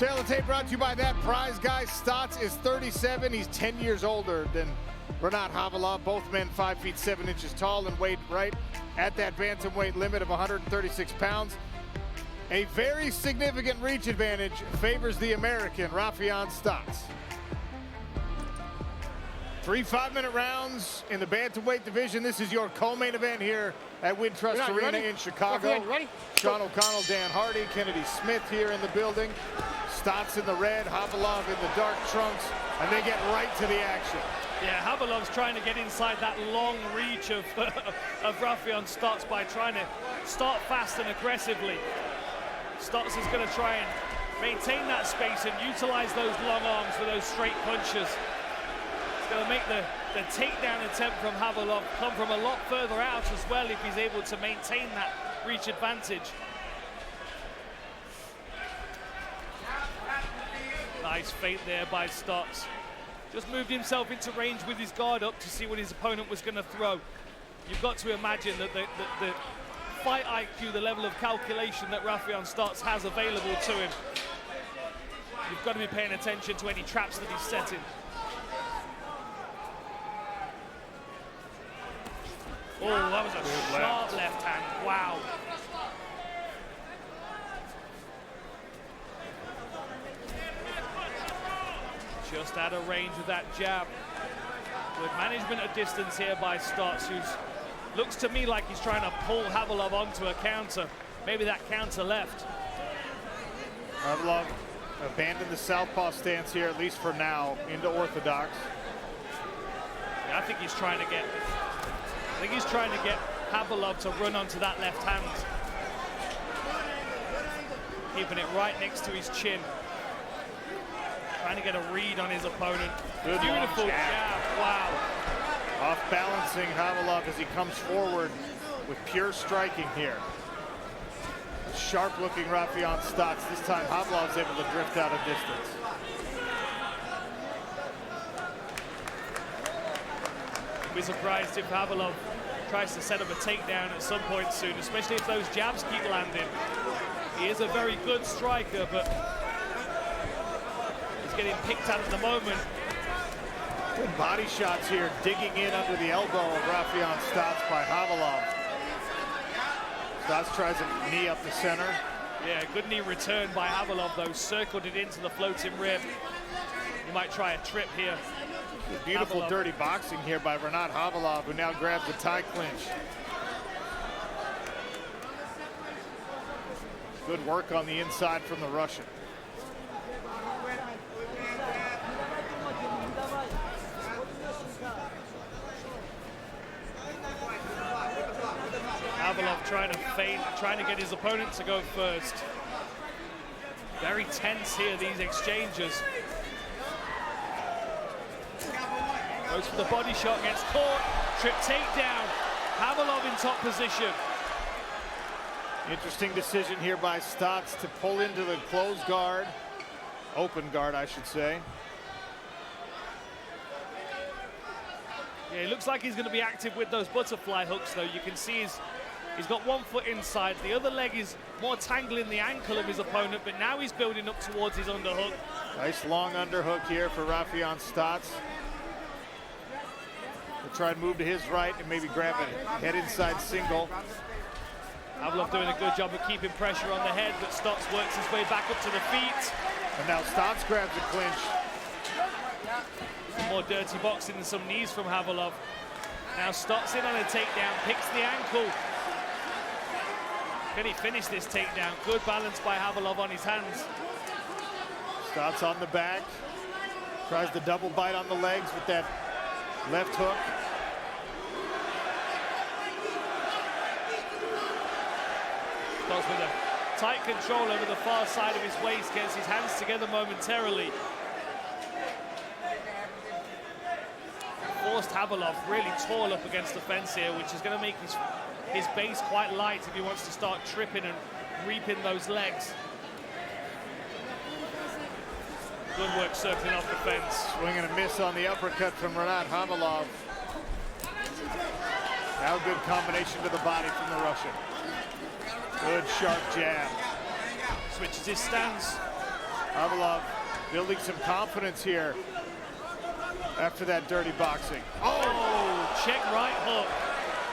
Tail of the tape brought to you by that prize guy. Stots is 37. He's 10 years older than Renat Khavalov. Both men 5 feet 7 inches tall and weighed right at that bantamweight limit of 136 pounds. A very significant reach advantage favors the American, Raufeon Stots. 3 5-minute rounds in the bantamweight division. This is your co-main event here at Wintrust Arena in Chicago. Sean O'Connell, Dan Hardy, Kennedy Smith here in the building. Stots in the red, Khavalov in the dark trunks, and they get right to the action. Yeah, Khavalov's trying to get inside that long reach of Raufeon Stots by trying to start fast and aggressively. Stots is going to try and maintain that space and utilize those long arms for those straight punches. It's going to make the takedown attempt from Khavalov come from a lot further out as well if he's able to maintain that reach advantage. Nice feint there by Stots. Just moved himself into range with his guard up to see what his opponent was going to throw. You've got to imagine that the fight IQ, the level of calculation that Raufeon Stots has available to him. You've got to be paying attention to any traps that he's setting. Oh, that was a sharp left hand. Wow. Just out of range with that jab. Good management of distance here by Stots, who looks to me like he's trying to pull Khavalov onto a counter. Maybe that counter left. Khavalov abandoned the southpaw stance here, at least for now, into orthodox. Yeah, I think he's trying to get Khavalov to run onto that left hand. Keeping it right next to his chin. Trying to get a read on his opponent. Good beautiful jab. Wow. Off balancing Khavalov as he comes forward with pure striking here. Sharp looking Raufeon Stots. This time Khabalov's able to drift out of distance. I'd be surprised if Khavalov tries to set up a takedown at some point soon, especially if those jabs keep landing. He is a very good striker, but he's getting picked at the moment. Good body shots here, digging in under the elbow of Raufeon Stots by Khavalov. Stots tries a knee up the center. Yeah, good knee return by Khavalov, though. Circled it into the floating rib. He might try a trip here. Beautiful Khavalov. Dirty boxing here by Renat Khavalov, who now grabs the tie clinch. Good work on the inside from the Russian. Khavalov trying to feint, trying to get his opponent to go first. Very tense here, these exchanges. Goes for the body shot, gets caught, trip takedown. Khavalov in top position. Interesting decision here by Stots to pull into the closed guard, open guard, I should say. Yeah, it looks like he's going to be active with those butterfly hooks, though. You can see he's got one foot inside. The other leg is more tangling the ankle of his opponent, but now he's building up towards his underhook. Nice long underhook here for Raufeon Stots. He'll try and move to his right and maybe grab a head inside single. Khavalov doing a good job of keeping pressure on the head, but Stots works his way back up to the feet. And now Stots grabs a clinch. Some more dirty boxing and some knees from Khavalov. Now Stots in on a takedown, picks the ankle. Can he finish this takedown? Good balance by Khavalov on his hands. Stots on the back. Tries the double bite on the legs with that left hook. Stots with a tight control over the far side of his waist, gets his hands together momentarily. Forced Khavalov really tall up against the fence here, which is going to make his base quite light if he wants to start tripping and reaping those legs. Good work circling off the fence. Swing and a miss on the uppercut from Renat Khavalov. Now good combination to the body from the Russian. Good sharp jab. Switches his stance. Khavalov building some confidence here after that dirty boxing. Oh, check right hook.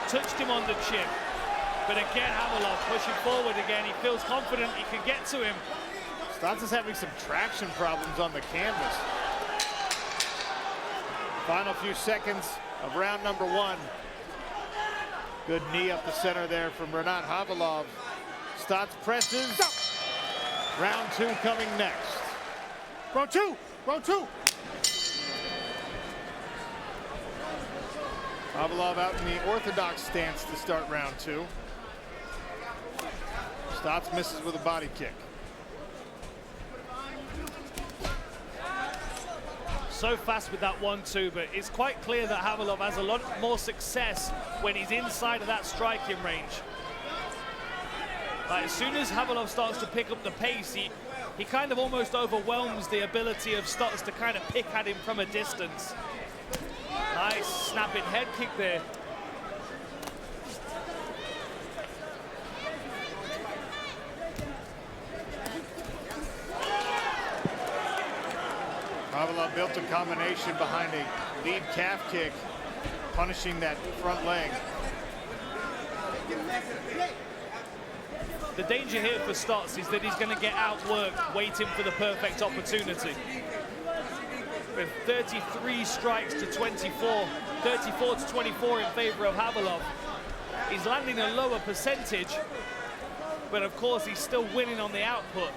Touched him on the chin. But again, Khavalov pushing forward again. He feels confident he can get to him. Stots is having some traction problems on the canvas. Final few seconds of round number 1. Good knee up the center there from Renat Khavalov. Stots presses. Round 2 coming next. Round two. Khavalov out in the orthodox stance to start round 2. Stots misses with a body kick. So fast with that 1-2, but it's quite clear that Khavalov has a lot more success when he's inside of that striking range. Like, as soon as Khavalov starts to pick up the pace, he kind of almost overwhelms the ability of Stots to kind of pick at him from a distance. Nice snapping head kick there. Khavalov built a combination behind a lead calf kick, punishing that front leg. The danger here for Stots is that he's going to get outworked, waiting for the perfect opportunity. With 33 strikes to 24, 34 to 24 in favor of Khavalov. He's landing a lower percentage, but of course he's still winning on the output.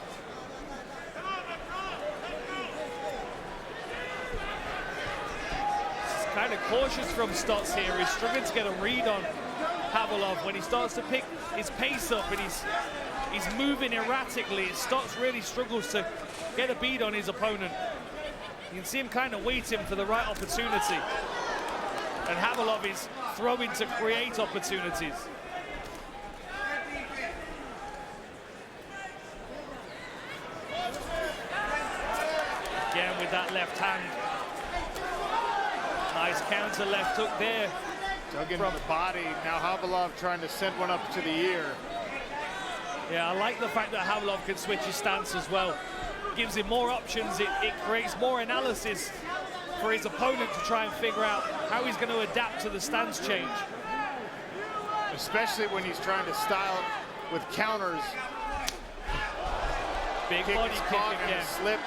Kind of cautious from Stots here. He's struggling to get a read on Khavalov when he starts to pick his pace up and he's moving erratically. Stots really struggles to get a bead on his opponent. You can see him kind of waiting for the right opportunity. And Khavalov is throwing to create opportunities. Again with that left hand. Nice counter left hook there. Dug into the body. Now Khavalov trying to send one up to the ear. Yeah, I like the fact that Khavalov can switch his stance as well. Gives him more options. It creates more analysis for his opponent to try and figure out how he's going to adapt to the stance change. Especially when he's trying to style with counters. Big Kick body is kick caught again. and slip.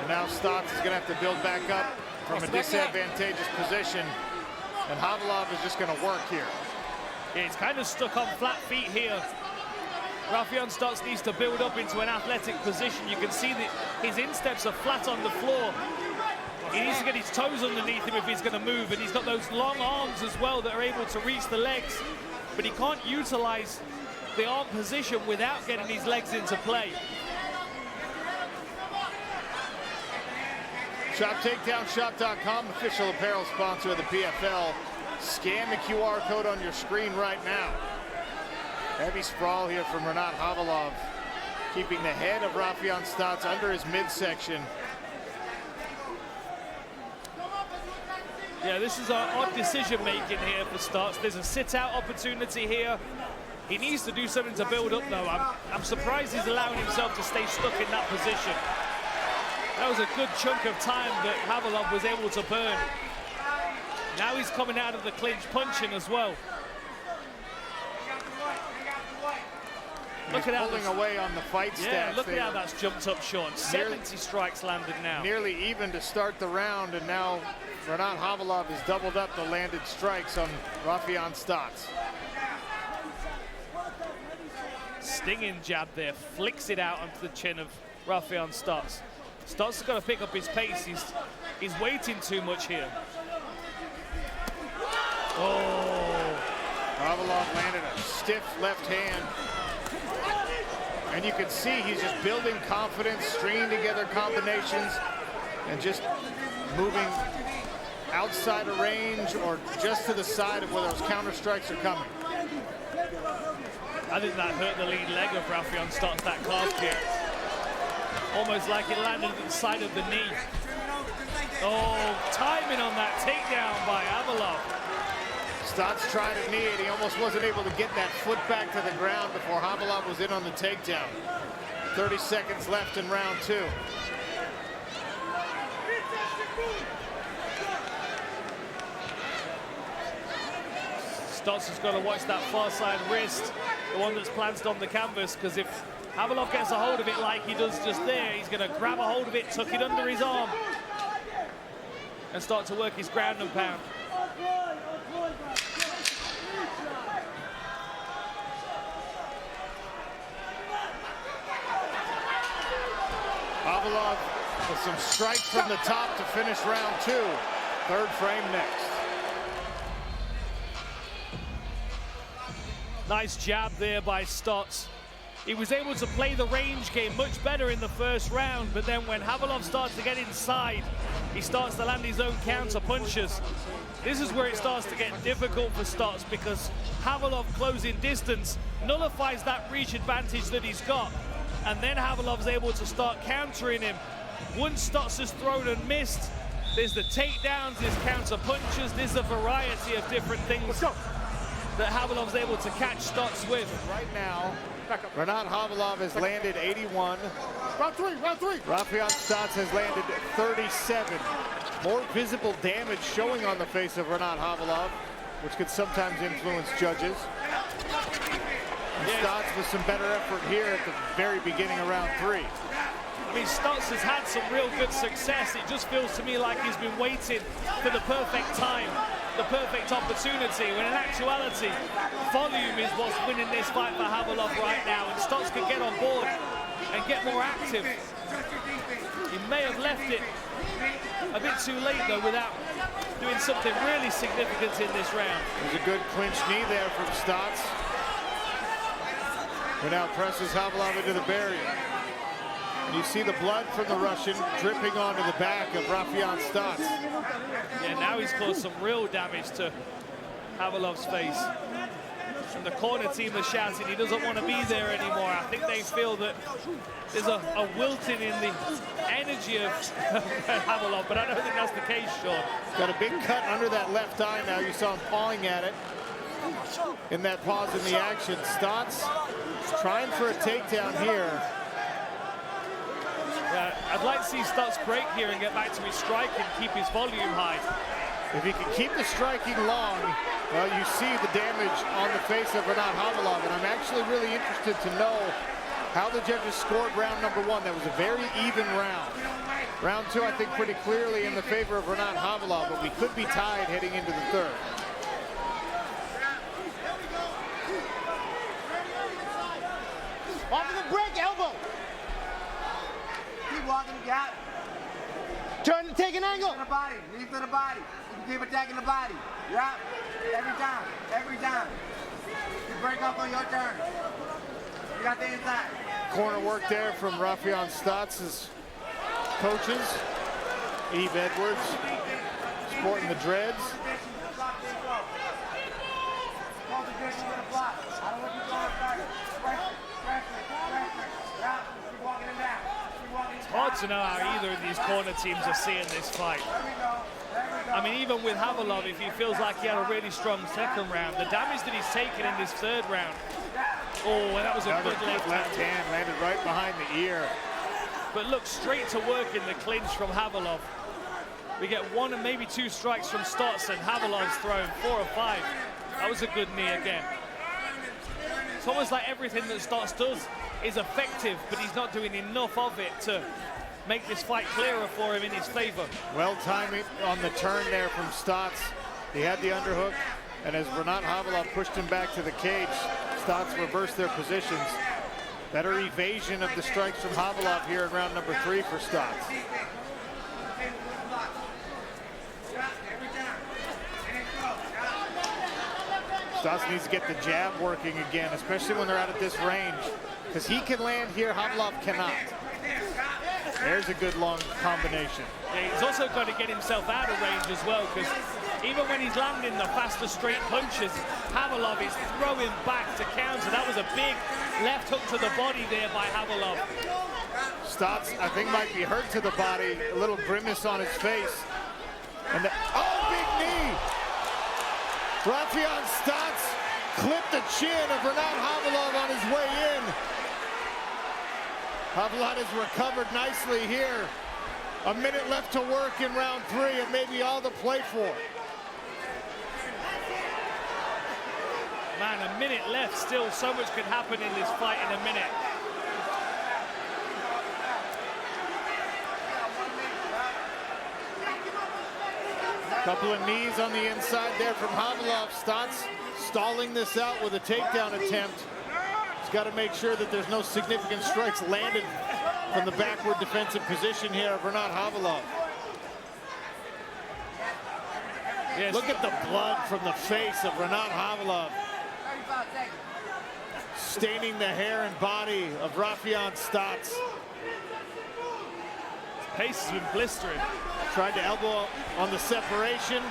And now Stots is going to have to build back up from a disadvantageous position. And Khavalov is just going to work here. Yeah, he's kind of stuck on flat feet here. Raufeon Stots needs to build up into an athletic position. You can see that his insteps are flat on the floor. He needs to get his toes underneath him if he's going to move, and he's got those long arms as well that are able to reach the legs, but he can't utilize the arm position without getting his legs into play. ShopTakedownShop.com, official apparel sponsor of the PFL. Scan the QR code on your screen right now. Heavy sprawl here from Renat Khavalov, keeping the head of Raufeon Stots under his midsection. Yeah, this is an odd decision-making here for Stots. There's a sit-out opportunity here. He needs to do something to build up, though. I'm surprised he's allowing himself to stay stuck in that position. That was a good chunk of time that Khavalov was able to burn. Now he's coming out of the clinch punching as well. Look at pulling away on the fight stats. Yeah, look at how that's jumped up, Sean. 70 strikes landed now. Nearly even to start the round, and now Renat Khavalov has doubled up the landed strikes on Raufeon Stots. Stinging jab there, flicks it out onto the chin of Raufeon Stots. Stots has got to pick up his pace. He's waiting too much here. Oh. Khavalov landed a stiff left hand. And you can see he's just building confidence, stringing together combinations, and just moving outside of range or just to the side of where those counter strikes are coming. I think that hurt the lead leg of Raufeon Stots, that calf kick. Almost like it landed at the side of the knee. Oh, timing on that takedown by Khavalov. Stots tried a knee, and he almost wasn't able to get that foot back to the ground before Khavalov was in on the takedown. 30 seconds left in round 2. Stots has got to watch that far side wrist, the one that's planted on the canvas, because if Khavalov gets a hold of it like he does just there, he's going to grab a hold of it, tuck it under his arm, and start to work his ground and pound. Khavalov with some strikes from the top to finish round 2. Third frame next. Nice jab there by Stots. He was able to play the range game much better in the first round, but then when Khavalov starts to get inside, he starts to land his own counter punches. This is where it starts to get difficult for Stots, because Khavalov closing distance nullifies that reach advantage that he's got, and then Khavalov's able to start countering him. Once Stots has thrown and missed, there's the takedowns, there's counter punches, there's a variety of different things that Khavalov's able to catch Stots with. Right now, Renat Khavalov has landed 81. Round three. Raufeon Stots has landed 37. More visible damage showing on the face of Renat Khavalov, which could sometimes influence judges. And Stots with some better effort here at the very beginning of round 3. I mean, Stots has had some real good success. It just feels to me like he's been waiting for the perfect time, the perfect opportunity, when in actuality, volume is what's winning this fight for Khavalov right now, and Stots could get on board and get more active. He may have left it a bit too late, though, without doing something really significant in this round. There's a good clinch knee there from Stots, who now presses Khavalov into the barrier. And you see the blood from the Russian dripping onto the back of Raufeon Stots. Yeah, now he's caused some real damage to Khavalov's face. And the corner team is shouting he doesn't want to be there anymore. I think they feel that there's a wilting in the energy of Khavalov, but I don't think that's the case, Sean. He's got a big cut under that left eye now. You saw him pawing at it in that pause in the action. Stots trying for a takedown here. I'd like to see Stots break here and get back to his strike and keep his volume high. If he can keep the striking long, well, you see the damage on the face of Renat Khavalov, and I'm actually really interested to know how the judges scored round number 1. That was a very even round. Round 2, I think, pretty clearly in the favor of Renat Khavalov, but we could be tied heading into the 3rd. Off of the break, elbow. Keep walking, got. Turn to take an angle. To the body, knee to the body. You can keep attacking the body. Yeah, every time. You break up on your turn. You got the inside. Corner work there from Raufeon Stots' coaches. Eve Edwards, sporting the dreads. It's hard to know how either of these corner teams are seeing this fight. I mean, even with Khavalov, if he feels like he had a really strong second round, the damage that he's taken in this 3rd round. Oh, and that was a good left hand landed right behind the ear. But look, straight to work in the clinch from Khavalov. We get 1 and maybe 2 strikes from Stots, and Khavalov's thrown 4 or 5. That was a good knee again. It's almost like everything that Stots does is effective, but he's not doing enough of it to make this fight clearer for him in his favor. Well timing on the turn there from Stots. He had the underhook, and as Renat Khavalov pushed him back to the cage, Stots reversed their positions. Better evasion of the strikes from Khavalov here in round number 3 for Stots. Stots needs to get the jab working again, especially when they're out at this range, because he can land here, Khavalov cannot. There's a good long combination. Yeah, he's also got to get himself out of range as well, because even when he's landing the faster straight punches, Khavalov is throwing back to counter. That was a big left hook to the body there by Khavalov. Stots, I think, might be hurt to the body, a little grimace on his face. And oh, big knee! Raufeon Stots clipped the chin of Renat Khavalov on his way in. Khavalov has recovered nicely here. A minute left to work in round 3, and maybe all to play for. Man, a minute left still. So much can happen in this fight in a minute. Couple of knees on the inside there from Khavalov. Stots stalling this out with a takedown attempt. He's got to make sure that there's no significant strikes landed from the backward defensive position here of Renat Khavalov. Yes. Look at the blood from the face of Renat Khavalov, staining the hair and body of Raufeon Stots. His pace has been blistering. Tried to elbow on the separation.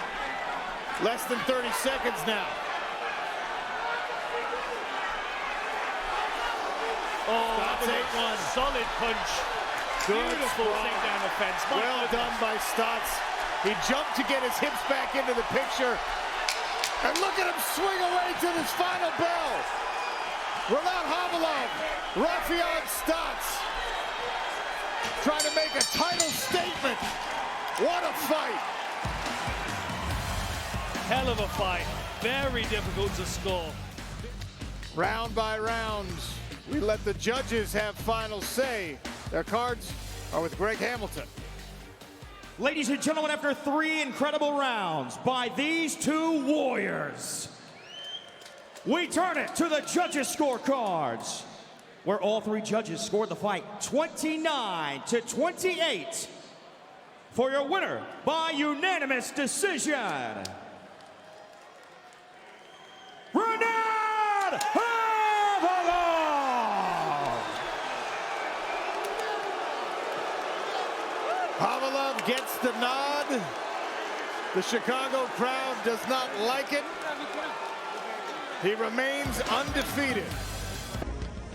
Less than 30 seconds now. Oh, Stots ate one. Solid punch. Good Beautiful strike. takedown offense. My Well goodness. done by Stots. He jumped to get his hips back into the picture. And look at him swing away to this final bell. Renat Khavalov, Raufeon Stots, trying to make a title statement. What a fight. Hell of a fight. Very difficult to score. Round by round, we let the judges have final say. Their cards are with Greg Hamilton. Ladies and gentlemen, after 3 incredible rounds by these two warriors, we turn it to the judges' scorecards, where all 3 judges scored the fight 29-28 for your winner by unanimous decision, Renat Khavalov! Khavalov gets the nod. The Chicago crowd does not like it. He remains undefeated.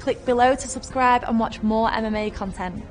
Click below to subscribe and watch more MMA content.